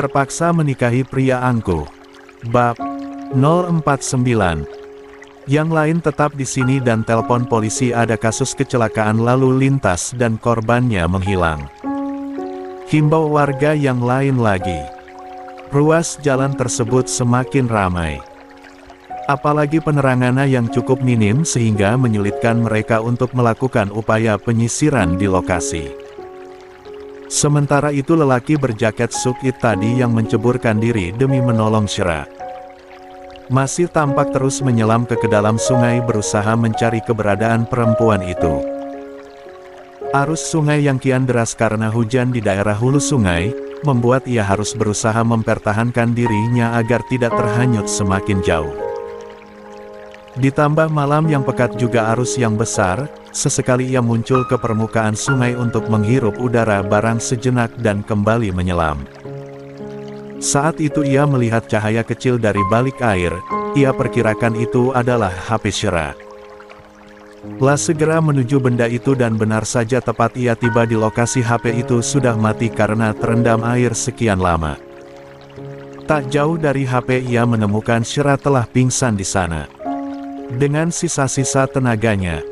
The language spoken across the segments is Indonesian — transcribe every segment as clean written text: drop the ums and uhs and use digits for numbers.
Terpaksa menikahi pria angkuh. Bab 049. Yang lain tetap di sini dan telepon polisi ada kasus kecelakaan lalu lintas dan korbannya menghilang. Himbau warga yang lain lagi. Ruas jalan tersebut semakin ramai. Apalagi penerangannya yang cukup minim sehingga menyulitkan mereka untuk melakukan upaya penyisiran di lokasi. Sementara itu lelaki berjaket sukit tadi yang menceburkan diri demi menolong Syera masih tampak terus menyelam ke dalam sungai berusaha mencari keberadaan perempuan itu. Arus sungai yang kian deras karena hujan di daerah hulu sungai, membuat ia harus berusaha mempertahankan dirinya agar tidak terhanyut semakin jauh. Ditambah malam yang pekat juga arus yang besar, sesekali ia muncul ke permukaan sungai untuk menghirup udara barang sejenak dan kembali menyelam. Saat itu ia melihat cahaya kecil dari balik air, ia perkirakan itu adalah HP Syera. Lah segera menuju benda itu dan benar saja tepat ia tiba di lokasi HP itu sudah mati karena terendam air sekian lama. Tak jauh dari HP ia menemukan Syera telah pingsan di sana. Dengan sisa-sisa tenaganya,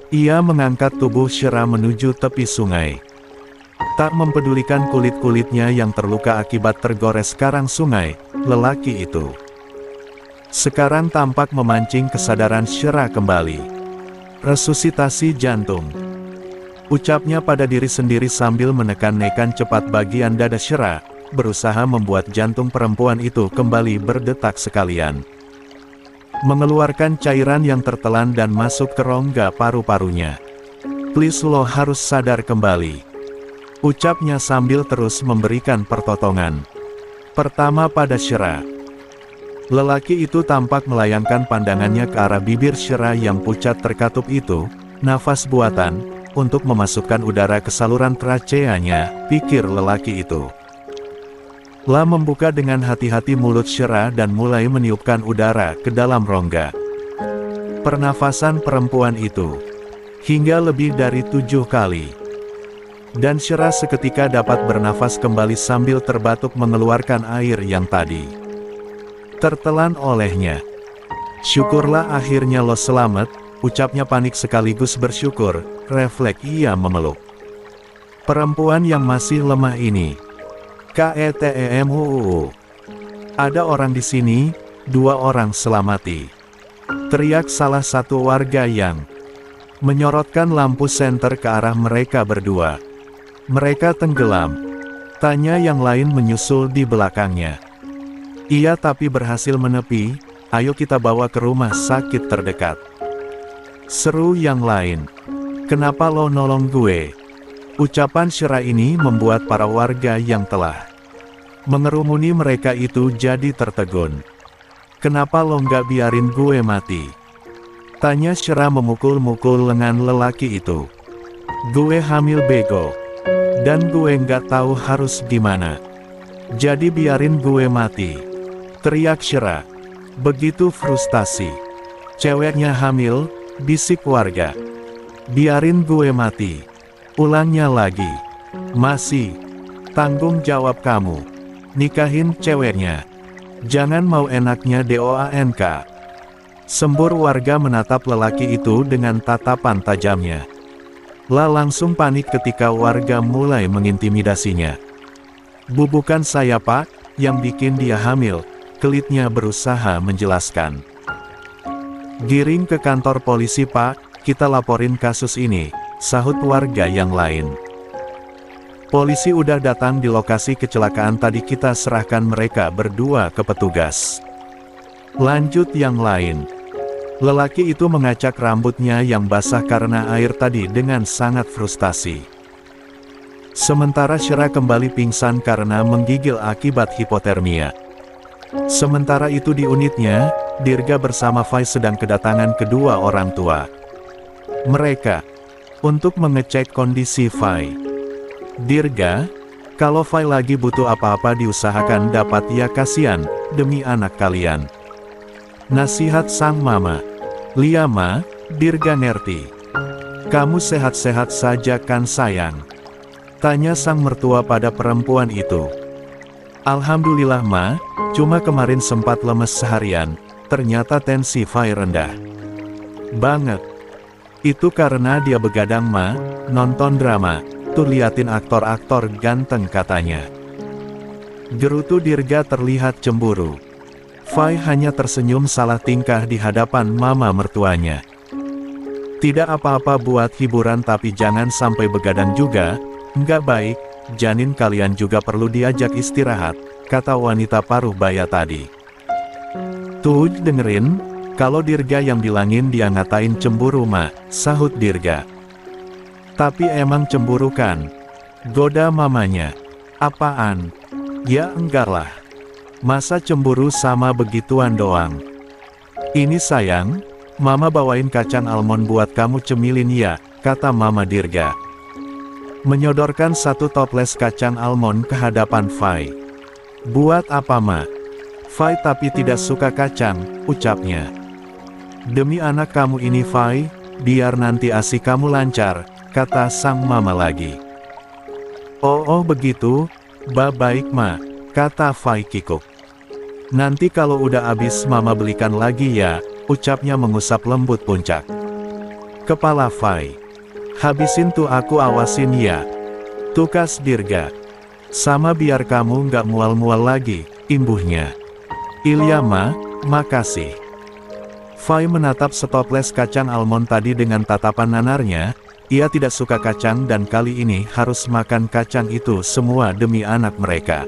ia mengangkat tubuh Syera menuju tepi sungai. Tak mempedulikan kulit-kulitnya yang terluka akibat tergores karang sungai, lelaki itu sekarang tampak memancing kesadaran Syera kembali. Resusitasi jantung, ucapnya pada diri sendiri sambil menekan-nekan cepat bagian dada Syera, berusaha membuat jantung perempuan itu kembali berdetak sekalian. Mengeluarkan cairan yang tertelan dan masuk ke rongga paru-parunya. "Please lo harus sadar kembali," ucapnya sambil terus memberikan pertolongan. Pertama pada Syera. Lelaki itu tampak melayangkan pandangannya ke arah bibir Syera yang pucat terkatup itu, nafas buatan, untuk memasukkan udara ke saluran tracheanya, pikir lelaki itu. Lah membuka dengan hati-hati mulut Syera dan mulai meniupkan udara ke dalam rongga pernafasan perempuan itu, hingga lebih dari 7 kali. Dan Syera seketika dapat bernafas kembali sambil terbatuk mengeluarkan air yang tadi tertelan olehnya. "Syukurlah akhirnya lo selamat," ucapnya panik sekaligus bersyukur, refleks ia memeluk perempuan yang masih lemah ini. "KETEMUU. Ada orang di sini, 2 orang selamati," teriak salah satu warga yang menyorotkan lampu senter ke arah mereka berdua. "Mereka tenggelam?" tanya yang lain menyusul di belakangnya. "Iya tapi berhasil menepi, ayo kita bawa ke rumah sakit terdekat," seru yang lain. "Kenapa lo nolong gue?" Ucapan Syera ini membuat para warga yang telah mengerumuni mereka itu jadi tertegun. "Kenapa lo nggak biarin gue mati?" tanya Syera memukul-mukul lengan lelaki itu. "Gue hamil bego. Dan gue nggak tahu harus gimana. Jadi biarin gue mati," teriak Syera begitu frustasi. "Ceweknya hamil," bisik warga. "Biarin gue mati," ulangnya lagi. "Masih tanggung jawab kamu. Nikahin ceweknya. Jangan mau enaknya DOANK," sembur warga menatap lelaki itu dengan tatapan tajamnya. Lah langsung panik ketika warga mulai mengintimidasinya. "Bubukan saya pak, yang bikin dia hamil," kelitnya berusaha menjelaskan. "Giring ke kantor polisi pak, kita laporin kasus ini," sahut warga yang lain. "Polisi udah datang di lokasi kecelakaan tadi, kita serahkan mereka berdua ke petugas," lanjut yang lain. Lelaki itu mengacak rambutnya yang basah karena air tadi dengan sangat frustasi. Sementara Syera kembali pingsan karena menggigil akibat hipotermia. Sementara itu di unitnya, Dirga bersama Fai sedang kedatangan kedua orang tua mereka untuk mengecek kondisi Fai. "Dirga, kalau Fai lagi butuh apa-apa diusahakan dapat ya, kasihan, demi anak kalian," nasihat sang mama. "Lia ma, Dirga ngerti. Kamu sehat-sehat saja kan sayang?" tanya sang mertua pada perempuan itu. Alhamdulillah Ma, cuma kemarin sempat lemes seharian, ternyata tensi Fai rendah. Banget. Itu karena dia begadang Ma, nonton drama, tuh liatin aktor-aktor ganteng katanya. Gerutu Dirga terlihat cemburu. Fai hanya tersenyum salah tingkah di hadapan mama mertuanya. Tidak apa-apa buat hiburan tapi jangan sampai begadang juga, nggak baik, janin kalian juga perlu diajak istirahat, kata wanita paruh baya tadi. Tuh dengerin, kalau Dirga yang bilangin dia ngatain cemburu Ma, sahut Dirga. Tapi emang cemburu kan? Goda mamanya. Apaan? Ya enggak lah. Masa cemburu sama begituan doang? Ini sayang, Mama bawain kacang almond buat kamu cemilin ya, kata Mama Dirga. Menyodorkan satu toples kacang almond ke hadapan Fai. Buat apa Ma? Fai tapi tidak suka kacang, ucapnya. Demi anak kamu ini Fai, biar nanti ASI kamu lancar, kata sang mama lagi. Oh begitu, baik Ma, kata Fai kikuk. Nanti kalau udah habis Mama belikan lagi ya, ucapnya mengusap lembut puncak kepala Fai. Habisin tuh aku awasin ya, tukas Dirga. Sama biar kamu nggak mual-mual lagi, imbuhnya. Ilya Ma, makasih. Fai menatap setoples kacang almond tadi dengan tatapan nanarnya. Ia tidak suka kacang dan kali ini harus makan kacang itu semua demi anak mereka.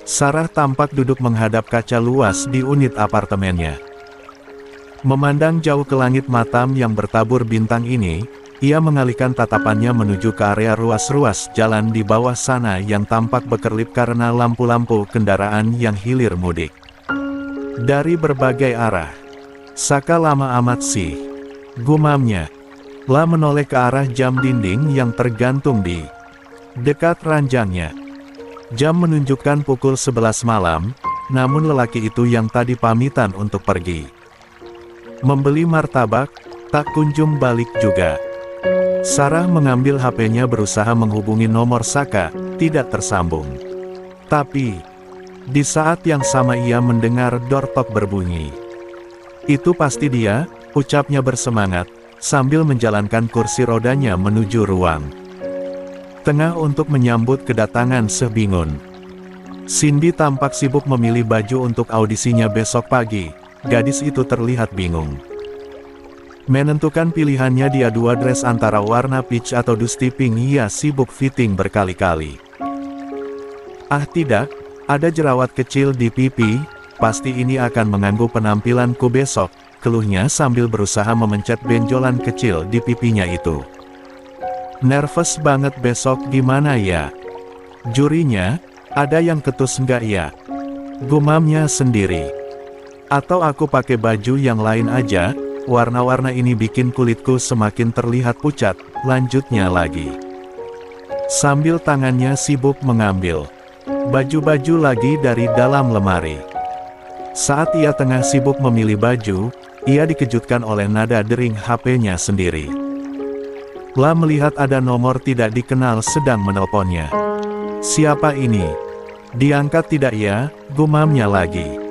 Sarah tampak duduk menghadap kaca luas di unit apartemennya. Memandang jauh ke langit matam yang bertabur bintang ini, ia mengalihkan tatapannya menuju ke area ruas-ruas jalan di bawah sana yang tampak berkelip karena lampu-lampu kendaraan yang hilir mudik. Dari berbagai arah. Saka lama amat sih, gumamnya. La menoleh ke arah jam dinding yang tergantung di dekat ranjangnya. Jam menunjukkan pukul 11 malam, namun lelaki itu yang tadi pamitan untuk pergi membeli martabak, tak kunjung balik juga. Sarah mengambil HP-nya berusaha menghubungi nomor Saka, tidak tersambung. Tapi, di saat yang sama ia mendengar dortok berbunyi. Itu pasti dia, ucapnya bersemangat, sambil menjalankan kursi rodanya menuju ruang tengah untuk menyambut kedatangan Sebingun. Cindy tampak sibuk memilih baju untuk audisinya besok pagi. Gadis itu terlihat bingung. Menentukan pilihannya dia dua dress antara warna peach atau dusty pink. Ia sibuk fitting berkali-kali. Ah tidak, ada jerawat kecil di pipi, pasti ini akan mengganggu penampilanku besok, keluhnya sambil berusaha memencet benjolan kecil di pipinya itu. Nervous banget besok gimana ya? Jurinya, ada yang ketus nggak ya? Gumamnya sendiri. Atau aku pakai baju yang lain aja, warna-warna ini bikin kulitku semakin terlihat pucat, lanjutnya lagi. Sambil tangannya sibuk mengambil baju-baju lagi dari dalam lemari. Saat ia tengah sibuk memilih baju, ia dikejutkan oleh nada dering HP-nya sendiri. La melihat ada nomor tidak dikenal sedang menelponnya. Siapa ini? Diangkat tidak ya, gumamnya lagi.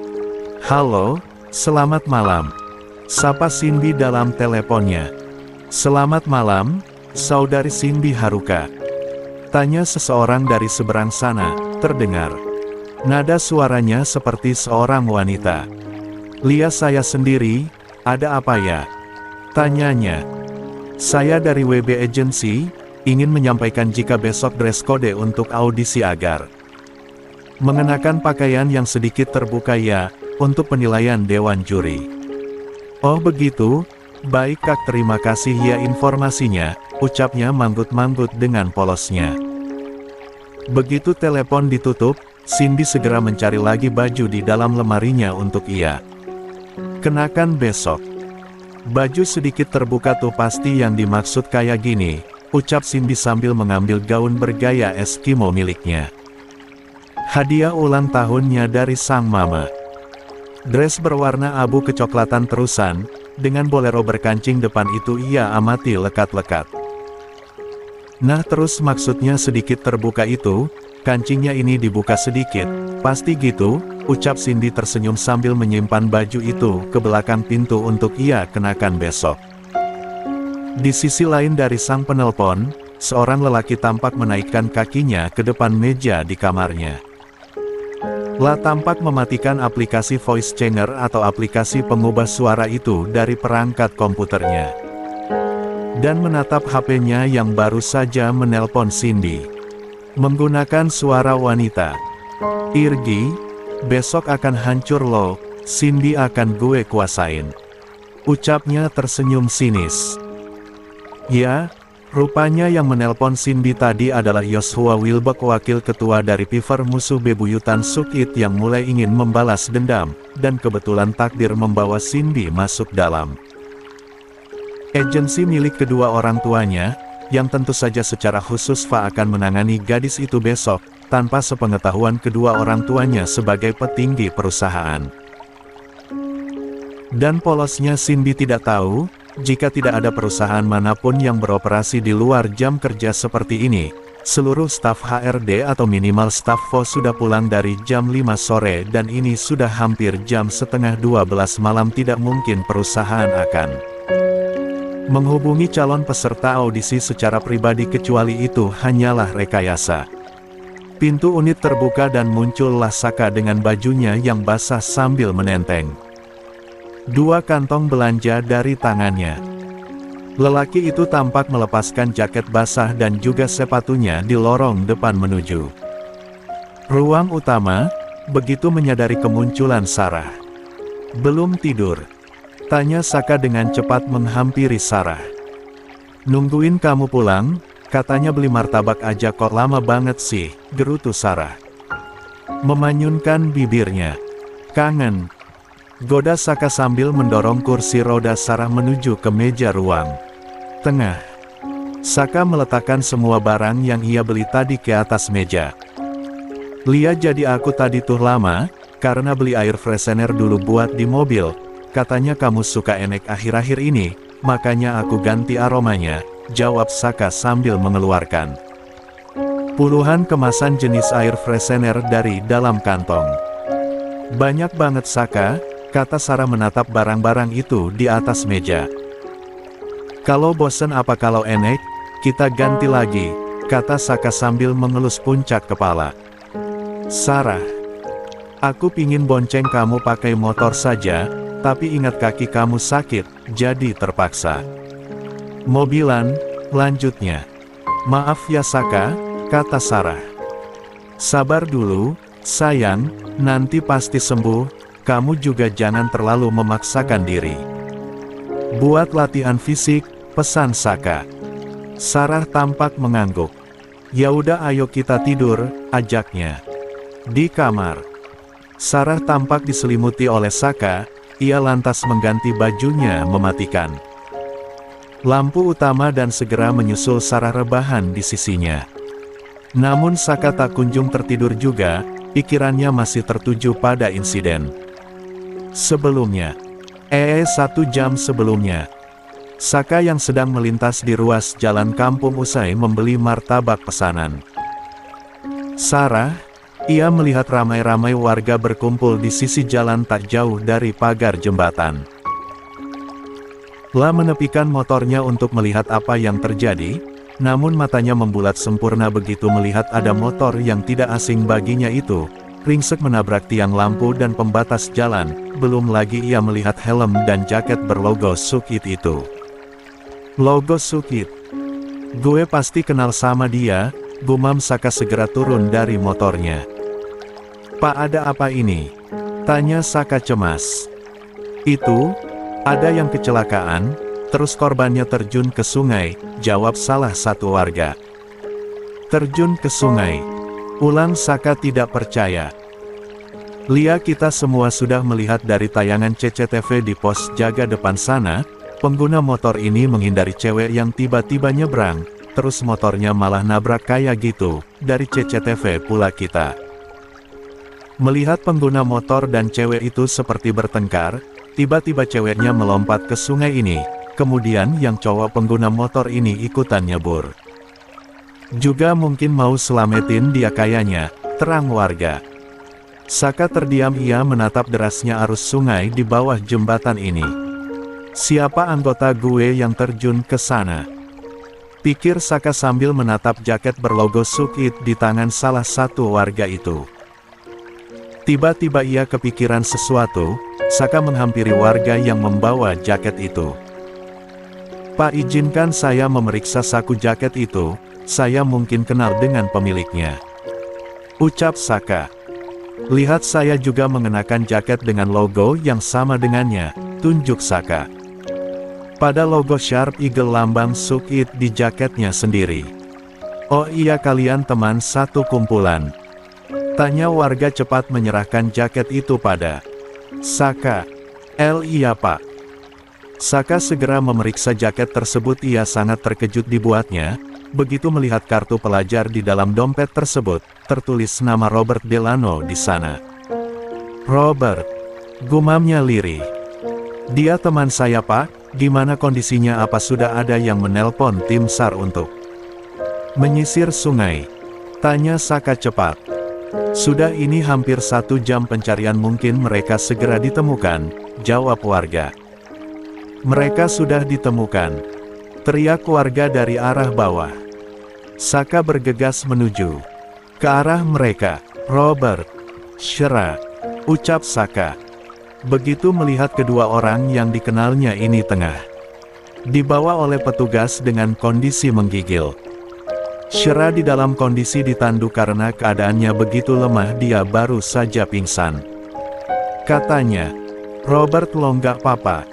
Halo, selamat malam. Sapa Cindy dalam teleponnya. Selamat malam, saudari Cindy Haruka. Tanya seseorang dari seberang sana, terdengar. Nada suaranya seperti seorang wanita. Lia saya sendiri, ada apa ya? Tanyanya. Saya dari WB Agency, ingin menyampaikan jika besok dress code untuk audisi agar mengenakan pakaian yang sedikit terbuka ya, untuk penilaian dewan juri. Oh begitu, baik Kak terima kasih ya informasinya, ucapnya manggut-manggut dengan polosnya. Begitu telepon ditutup, Cindy segera mencari lagi baju di dalam lemarinya untuk ia kenakan besok. Baju sedikit terbuka tuh pasti yang dimaksud kayak gini, ucap Cindy sambil mengambil gaun bergaya Eskimo miliknya. Hadiah ulang tahunnya dari sang mama. Dress berwarna abu kecoklatan terusan, dengan bolero berkancing depan itu ia amati lekat-lekat. Nah terus maksudnya sedikit terbuka itu, kancingnya ini dibuka sedikit. Pasti gitu, ucap Cindy tersenyum sambil menyimpan baju itu ke belakang pintu untuk ia kenakan besok. Di sisi lain dari sang penelpon, seorang lelaki tampak menaikkan kakinya ke depan meja di kamarnya. La tampak mematikan aplikasi voice changer atau aplikasi pengubah suara itu dari perangkat komputernya. Dan menatap HP-nya yang baru saja menelpon Cindy. Menggunakan suara wanita. "Irgi, besok akan hancur loh, Cindy akan gue kuasain," ucapnya tersenyum sinis. Ya, rupanya yang menelpon Cindy tadi adalah Joshua Wilbeck, wakil ketua dari Piver, musuh bebuyutan Sukit yang mulai ingin membalas dendam, dan kebetulan takdir membawa Cindy masuk dalam agensi milik kedua orang tuanya, yang tentu saja secara khusus Fa akan menangani gadis itu besok, tanpa sepengetahuan kedua orang tuanya sebagai petinggi perusahaan. Dan polosnya Cindy tidak tahu, jika tidak ada perusahaan manapun yang beroperasi di luar jam kerja seperti ini, seluruh staf HRD atau minimal staf VO sudah pulang dari jam 5 sore dan ini sudah hampir jam setengah 12 malam. Tidak mungkin perusahaan akan menghubungi calon peserta audisi secara pribadi kecuali itu hanyalah rekayasa. Pintu unit terbuka dan muncullah Saka dengan bajunya yang basah sambil menenteng dua kantong belanja dari tangannya. Lelaki itu tampak melepaskan jaket basah dan juga sepatunya di lorong depan menuju ruang utama, begitu menyadari kemunculan Sarah. "Belum tidur?" tanya Saka dengan cepat menghampiri Sarah. "Nungguin kamu pulang, katanya beli martabak aja kok lama banget sih," gerutu Sarah. Memanyunkan bibirnya. "Kangen," goda Saka sambil mendorong kursi roda Sarah menuju ke meja ruang tengah. Saka meletakkan semua barang yang ia beli tadi ke atas meja. "Lia, jadi aku tadi tuh lama, karena beli air freshener dulu buat di mobil. Katanya kamu suka enek akhir-akhir ini, makanya aku ganti aromanya," jawab Saka sambil mengeluarkan puluhan kemasan jenis air freshener dari dalam kantong. "Banyak banget Saka," kata Sarah menatap barang-barang itu di atas meja. "Kalau bosen apa kalau enek, kita ganti lagi," kata Saka sambil mengelus puncak kepala. "Sarah, aku pingin bonceng kamu pakai motor saja, tapi ingat kaki kamu sakit, jadi terpaksa mobilan," lanjutnya. "Maaf ya Saka," kata Sarah. "Sabar dulu, sayang, nanti pasti sembuh, kamu juga jangan terlalu memaksakan diri. Buat latihan fisik," pesan Saka. Sarah tampak mengangguk. "Ya udah ayo kita tidur," ajaknya. Di kamar, Sarah tampak diselimuti oleh Saka, ia lantas mengganti bajunya mematikan lampu utama dan segera menyusul Sarah rebahan di sisinya. Namun Saka tak kunjung tertidur juga, pikirannya masih tertuju pada insiden sebelumnya. 1 jam sebelumnya, Saka yang sedang melintas di ruas jalan kampung usai membeli martabak pesanan Sarah, ia melihat ramai-ramai warga berkumpul di sisi jalan tak jauh dari pagar jembatan. La menepikan motornya untuk melihat apa yang terjadi, namun matanya membulat sempurna begitu melihat ada motor yang tidak asing baginya itu, ringsek menabrak tiang lampu dan pembatas jalan, belum lagi ia melihat helm dan jaket berlogo Sukit itu. "Logo Sukit. Gue pasti kenal sama dia," gumam Saka segera turun dari motornya. "Pak, ada apa ini?" tanya Saka cemas. "Itu, ada yang kecelakaan, terus korbannya terjun ke sungai," jawab salah satu warga. "Terjun ke sungai?" ulang Saka tidak percaya. "Lia, kita semua sudah melihat dari tayangan CCTV di pos jaga depan sana, pengguna motor ini menghindari cewek yang tiba-tiba nyebrang, terus motornya malah nabrak kayak gitu, dari CCTV pula kita melihat pengguna motor dan cewek itu seperti bertengkar, tiba-tiba ceweknya melompat ke sungai ini, kemudian yang cowok pengguna motor ini ikutan nyebur. Juga mungkin mau selamatin dia kayaknya, terang warga. Saka terdiam, ia menatap derasnya arus sungai di bawah jembatan ini. Siapa anggota gue yang terjun ke sana? Pikir Saka sambil menatap jaket berlogo Sukit di tangan salah satu warga itu. Tiba-tiba ia kepikiran sesuatu, Saka menghampiri warga yang membawa jaket itu. Pak, izinkan saya memeriksa saku jaket itu. Saya mungkin kenal dengan pemiliknya, ucap Saka. Lihat, saya juga mengenakan jaket dengan logo yang sama dengannya, tunjuk Saka. Pada logo Sharp Eagle lambang Sukit di jaketnya sendiri. Oh iya, kalian teman satu kumpulan? Tanya warga cepat menyerahkan jaket itu pada Saka. Iya Pak. Saka segera memeriksa jaket tersebut. Ia sangat terkejut dibuatnya. Begitu melihat kartu pelajar di dalam dompet tersebut, tertulis nama Robert Delano di sana. Robert, gumamnya lirih. Dia teman saya Pak, gimana kondisinya, apa sudah ada yang menelpon tim SAR untuk menyisir sungai? Tanya Saka cepat. Sudah, ini hampir 1 jam pencarian, mungkin mereka segera ditemukan, jawab warga. Mereka sudah ditemukan, teriak warga dari arah bawah. Saka bergegas menuju ke arah mereka. Robert, Shera, ucap Saka. Begitu melihat kedua orang yang dikenalnya ini tengah dibawa oleh petugas dengan kondisi menggigil. Shera di dalam kondisi ditanduk karena keadaannya begitu lemah, dia baru saja pingsan. Katanya, Robert, lo nggak apa-apa?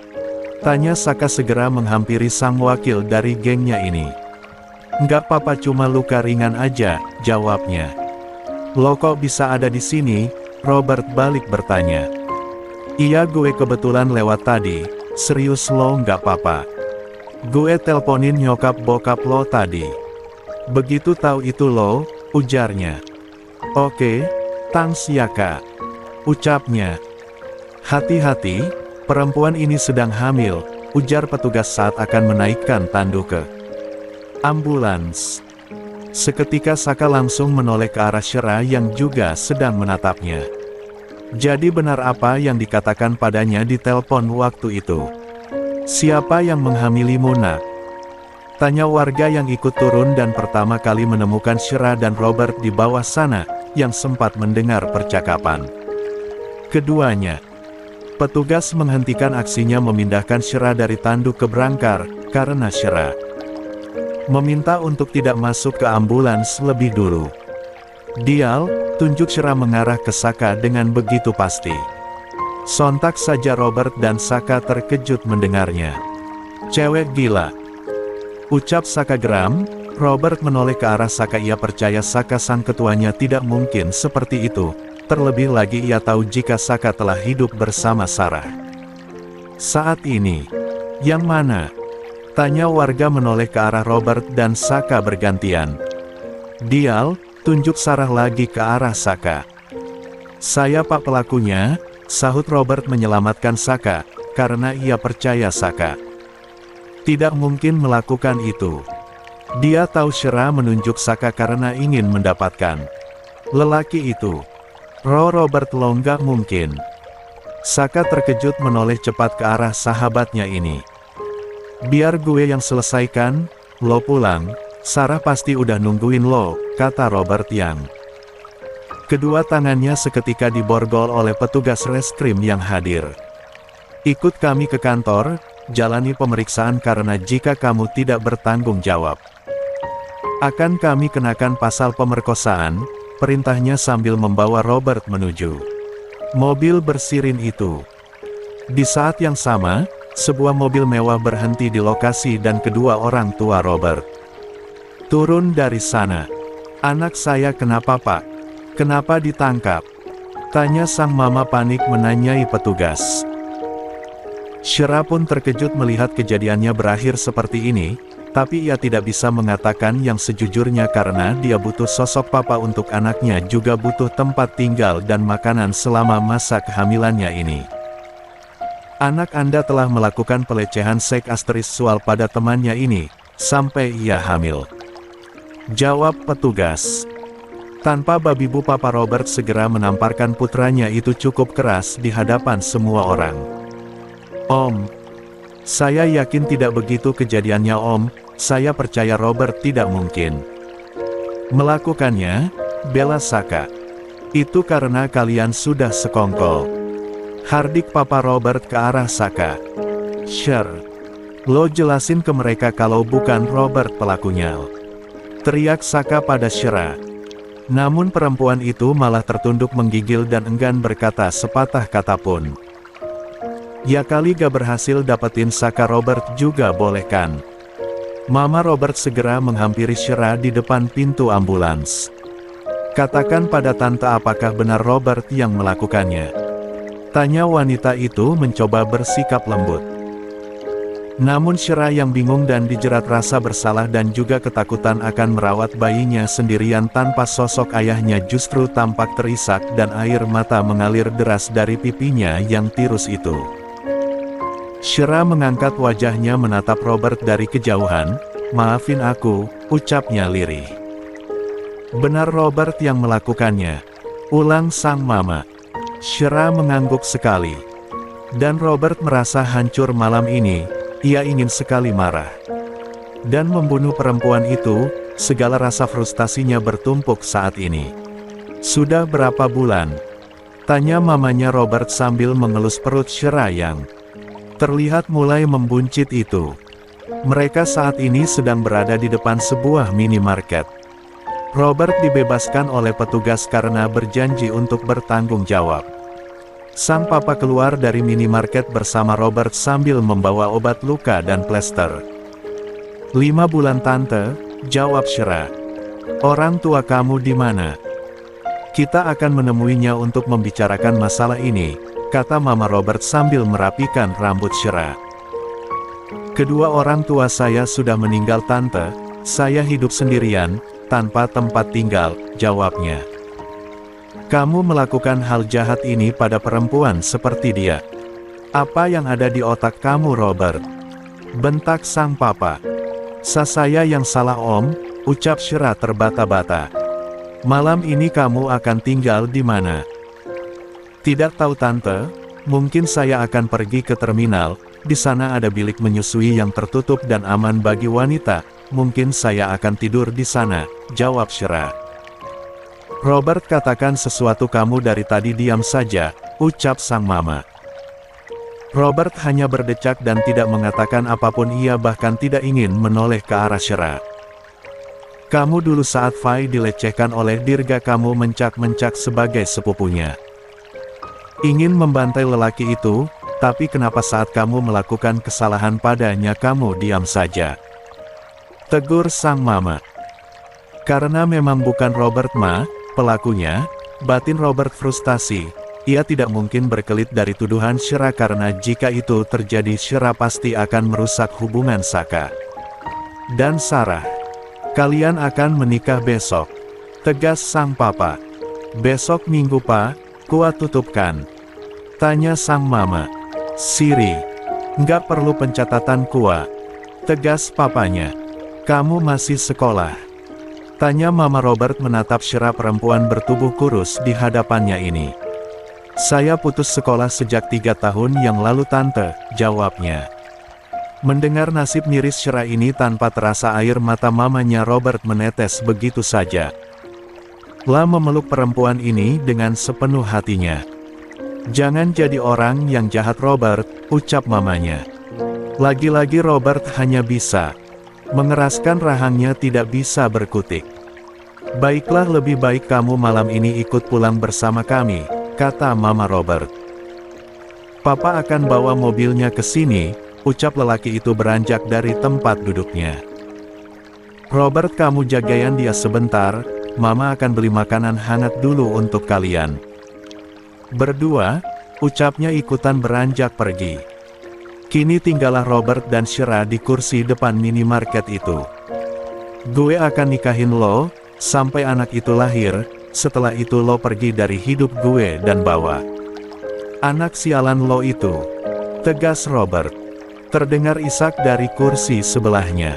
Tanya Saka segera menghampiri sang wakil dari gengnya ini. Nggak apa-apa, cuma luka ringan aja, jawabnya. Lo kok bisa ada di sini? Robert balik bertanya. Iya, gue kebetulan lewat tadi. Serius, lo nggak apa-apa? Gue teleponin nyokap bokap lo tadi. Begitu tahu itu lo, ujarnya. Oke, thanks ya Kak, ucapnya. Hati-hati, perempuan ini sedang hamil, ujar petugas saat akan menaikkan Tandu ke ambulans. Seketika Saka langsung menoleh ke arah Shera yang juga sedang menatapnya. Jadi benar apa yang dikatakan padanya di telepon waktu itu? Siapa yang menghamilimu nak? Tanya warga yang ikut turun dan pertama kali menemukan Shera dan Robert di bawah sana, yang sempat mendengar percakapan keduanya. Petugas menghentikan aksinya memindahkan Shera dari tanduk ke berangkar, karena Shera meminta untuk tidak masuk ke ambulans lebih dulu. Dial, tunjuk Shera mengarah ke Saka dengan begitu pasti. Sontak saja Robert dan Saka terkejut mendengarnya. Cewek gila, ucap Saka geram. Robert menoleh ke arah Saka. Ia percaya Saka sang ketuanya tidak mungkin seperti itu. Terlebih lagi ia tahu jika Saka telah hidup bersama Sarah saat ini. Yang mana? Tanya warga menoleh ke arah Robert dan Saka bergantian. Dial, tunjuk Sarah lagi ke arah Saka. Saya Pak pelakunya, sahut Robert menyelamatkan Saka, karena ia percaya Saka tidak mungkin melakukan itu. Dia tahu Shera menunjuk Saka karena ingin mendapatkan lelaki itu. Robert, lo nggak mungkin. Saka terkejut menoleh cepat ke arah sahabatnya ini. Biar gue yang selesaikan, lo pulang, Sarah pasti udah nungguin lo, kata Robert yang kedua tangannya seketika diborgol oleh petugas reskrim yang hadir. Ikut kami ke kantor, jalani pemeriksaan karena jika kamu tidak bertanggung jawab, akan kami kenakan pasal pemerkosaan, perintahnya sambil membawa Robert menuju mobil bersirin itu. Di saat yang sama, sebuah mobil mewah berhenti di lokasi dan kedua orang tua Robert turun dari sana. Anak saya kenapa Pak? Kenapa ditangkap? Tanya sang mama panik menanyai petugas. Shera pun terkejut melihat kejadiannya berakhir seperti ini, tapi ia tidak bisa mengatakan yang sejujurnya karena dia butuh sosok papa untuk anaknya, juga butuh tempat tinggal dan makanan selama masa kehamilannya ini. Anak Anda telah melakukan pelecehan seksual pada temannya ini, sampai ia hamil. Jawab petugas. Tanpa babi bu, Papa Robert segera menamparkan putranya itu cukup keras di hadapan semua orang. Om, saya yakin tidak begitu kejadiannya Om, saya percaya Robert tidak mungkin melakukannya, bela Saka. Itu karena kalian sudah sekongkol. Hardik Papa Robert ke arah Saka. Sure. Lo jelasin ke mereka kalau bukan Robert pelakunya. Teriak Saka pada Shira. Namun perempuan itu malah tertunduk menggigil dan enggan berkata sepatah kata pun. Ya kali gak berhasil dapetin Saka, Robert juga boleh kan? Mama Robert segera menghampiri Shira di depan pintu ambulans. Katakan pada tante apakah benar Robert yang melakukannya? Tanya wanita itu mencoba bersikap lembut. Namun Shira yang bingung dan dijerat rasa bersalah dan juga ketakutan akan merawat bayinya sendirian tanpa sosok ayahnya justru tampak terisak dan air mata mengalir deras dari pipinya yang tirus itu. Shira mengangkat wajahnya menatap Robert dari kejauhan. Maafin aku, ucapnya lirih. Benar Robert yang melakukannya, ulang sang mama. Shira mengangguk sekali. Dan Robert merasa hancur malam ini. Ia ingin sekali marah dan membunuh perempuan itu. Segala rasa frustasinya bertumpuk saat ini. Sudah berapa bulan? Tanya mamanya Robert sambil mengelus perut Shira yang terlihat mulai membuncit itu. Mereka saat ini sedang berada di depan sebuah minimarket. Robert dibebaskan oleh petugas karena berjanji untuk bertanggung jawab. Sang papa keluar dari minimarket bersama Robert sambil membawa obat luka dan plester. 5 bulan tante, jawab Shira. Orang tua kamu di mana? Kita akan menemuinya untuk membicarakan masalah ini, kata mama Robert sambil merapikan rambut Shira. Kedua orang tua saya sudah meninggal tante, saya hidup sendirian, tanpa tempat tinggal, jawabnya. Kamu melakukan hal jahat ini pada perempuan seperti dia. Apa yang ada di otak kamu Robert? Bentak sang papa. Saya yang salah om, ucap Shira terbata-bata. Malam ini kamu akan tinggal di mana? Tidak tahu tante, mungkin saya akan pergi ke terminal, di sana ada bilik menyusui yang tertutup dan aman bagi wanita, mungkin saya akan tidur di sana, jawab Shira. Robert katakan sesuatu, kamu dari tadi diam saja, ucap sang mama. Robert hanya berdecak dan tidak mengatakan apapun, ia bahkan tidak ingin menoleh ke arah Shira. Kamu dulu saat Fai dilecehkan oleh Dirga kamu mencak-mencak sebagai sepupunya. Ingin membantai lelaki itu, tapi kenapa saat kamu melakukan kesalahan padanya kamu diam saja? Tegur sang mama. Karena memang bukan Robert pelakunya, batin Robert frustasi. Ia tidak mungkin berkelit dari tuduhan Shira karena jika itu terjadi Shira pasti akan merusak hubungan Saka dan Sarah. Kalian akan menikah besok, tegas sang papa. Besok minggu kuat tutupkan? Tanya sang mama. Siri, nggak perlu pencatatan tegas papanya. Kamu masih sekolah? Tanya mama Robert menatap Shira perempuan bertubuh kurus di hadapannya ini. Saya putus sekolah sejak 3 tahun yang lalu tante, jawabnya. Mendengar nasib miris Shira ini tanpa terasa air mata mamanya Robert menetes begitu saja. La memeluk perempuan ini dengan sepenuh hatinya. Jangan jadi orang yang jahat Robert, ucap mamanya. Lagi-lagi Robert hanya bisa mengeraskan rahangnya, tidak bisa berkutik. Baiklah, lebih baik kamu malam ini ikut pulang bersama kami, kata mama Robert. Papa akan bawa mobilnya ke sini, ucap lelaki itu beranjak dari tempat duduknya. Robert, kamu jagain dia sebentar, mama akan beli makanan hangat dulu untuk kalian berdua, ucapnya ikutan beranjak pergi. Kini tinggallah Robert dan Shira di kursi depan minimarket itu. Gue akan nikahin lo, sampai anak itu lahir, setelah itu lo pergi dari hidup gue dan bawa anak sialan lo itu, tegas Robert. Terdengar isak dari kursi sebelahnya.